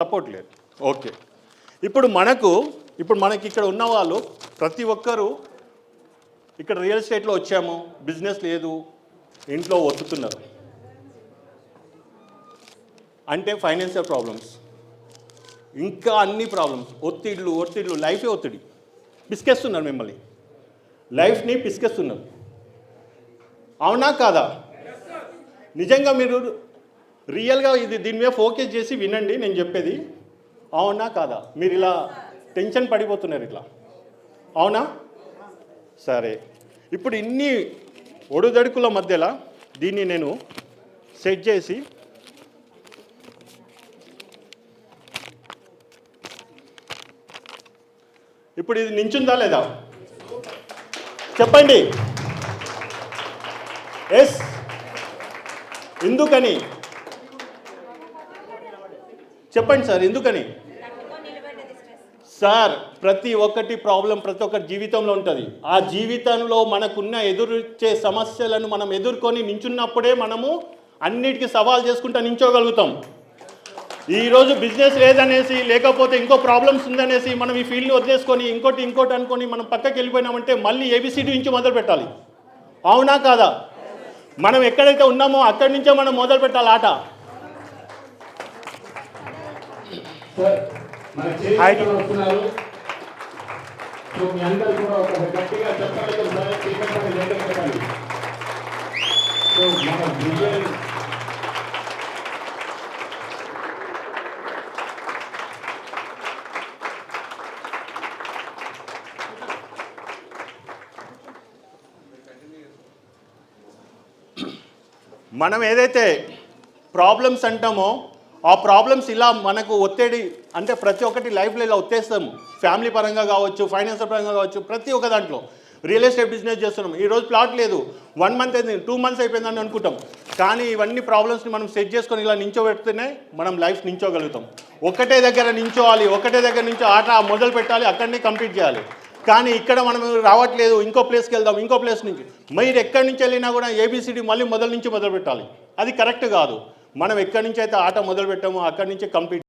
Support లేదు. Okay, ఇప్పుడు మనకి ఇక్కడ ఉన్న వాళ్ళు ప్రతి ఒక్కరూ ఇక్కడ రియల్ ఎస్టేట్లో వచ్చాము, బిజినెస్ లేదు, ఇంట్లో ఒత్తుతున్నారు అంటే ఫైనాన్షియల్ ప్రాబ్లమ్స్, ఇంకా అన్ని ప్రాబ్లమ్స్, ఒత్తిళ్ళు, లైఫే ఒత్తిడి, పిసికేస్తున్నారు మిమ్మల్ని, లైఫ్ని పిసికేస్తున్నారు. అవునా కాదా? నిజంగా మీరు రియల్గా దీని మీద ఫోకస్ చేసి వినండి నేను చెప్పేది. అవునా కాదా? మీరు ఇలా టెన్షన్ పడిపోతున్నారు ఇట్లా, అవునా? సరే, ఇప్పుడు ఇన్ని ఒడుదడుకుల మధ్యలో దీన్ని నేను సెట్ చేసి ఇప్పుడు ఇది నించుందా లేదా చెప్పండి. ఎస్, ఎందుకని చెప్పండి సార్, ఎందుకని? సార్, ప్రతి ఒక్కటి ప్రాబ్లం ప్రతి ఒక్కరి జీవితంలో ఉంటుంది. ఆ జీవితంలో మనకున్న ఎదురొచ్చే సమస్యలను మనం ఎదుర్కొని నించున్నప్పుడే మనము అన్నిటికీ సవాల్ చేసుకుంటూ నించోగలుగుతాం. ఈరోజు బిజినెస్ లేదనేసి, లేకపోతే ఇంకో ప్రాబ్లమ్స్ ఉందనేసి మనం ఈ ఫీల్డ్ని వదిలేసుకొని ఇంకోటి అనుకొని మనం పక్కకి వెళ్ళిపోయినామంటే మళ్ళీ ఏబిసిడి నుంచి మొదలు పెట్టాలి. అవునా కాదా? మనం ఎక్కడైతే ఉన్నామో అక్కడి నుంచే మనం మొదలు పెట్టాలి ఆట. మనం ఏదైతే ప్రాబ్లమ్స్ అంటామో ఆ ప్రాబ్లమ్స్ ఇలా మనకు ఒత్తిడి అంటే ప్రతి ఒక్కటి లైఫ్లో ఇలా ఒత్తేస్తాము. ఫ్యామిలీ పరంగా కావచ్చు, ఫైనాన్షియల్ పరంగా కావచ్చు, ప్రతి ఒక్క దాంట్లో. రియల్ ఎస్టేట్ బిజినెస్ చేస్తున్నాం, ఈరోజు ప్లాట్ లేదు, 1 మంత్ అయింది, 2 మంత్స్ అయిపోయిందని అనుకుంటాం. కానీ ఇవన్నీ ప్రాబ్లమ్స్ని మనం సెట్ చేసుకొని ఇలా నించోబెడితేనే మనం లైఫ్ నించోగలుగుతాం. ఒకటే దగ్గర నించోవాలి, ఒకటే దగ్గర నుంచో ఆట మొదలు పెట్టాలి, అక్కడనే కంప్లీట్ చేయాలి. కానీ ఇక్కడ మనం రావట్లేదు, ఇంకో ప్లేస్కి వెళ్దాం, ఇంకో ప్లేస్ నుంచి. మీరు ఎక్కడి నుంచి వెళ్ళినా కూడా ఏబిసిడి మళ్ళీ మొదలు నుంచి మొదలు పెట్టాలి. అది కరెక్ట్ కాదు. మనం ఎక్కడి నుంచి అయితే ఆట మొదలు పెట్టామో అక్కడి నుంచి కంప్లీట్